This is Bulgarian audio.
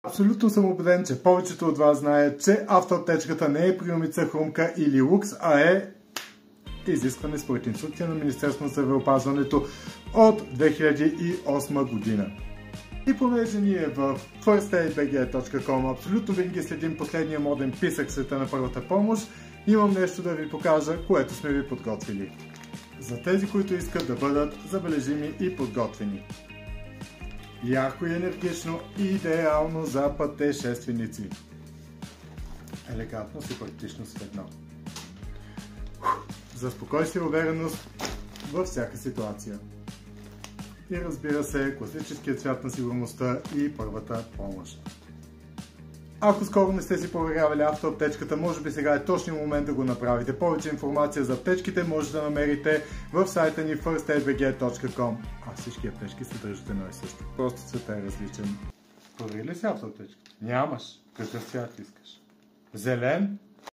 Абсолютно съм убеден, че повечето от вас знаят, че автоаптечката не е приумица, хрумка или лукс, а е изискване според инструкция на Министерството на здравеопазването от 2008 година. И понеже ние в firstaidbg.com абсолютно винаги следим последния моден писък в света на първата помощ, имам нещо да ви покажа, което сме ви подготвили. За тези, които искат да бъдат забележими и подготвени. Ярко и енергично и идеално за пътешественици. Елегантност и практичност в едно. За спокойствие и увереност във всяка ситуация. И разбира се, класическият цвят на сигурността и първата помощ. Ако скоро не сте си проверявали автоаптечката, може би сега е точният момент да го направите. Повече информация за аптечките може да намерите в сайта ни firstaidbg.com. А всички аптечки съдържат едно и също. Просто цветът е различен. Провери ли си автоаптечката? Нямаш. Какъв цвят искаш? Зелен?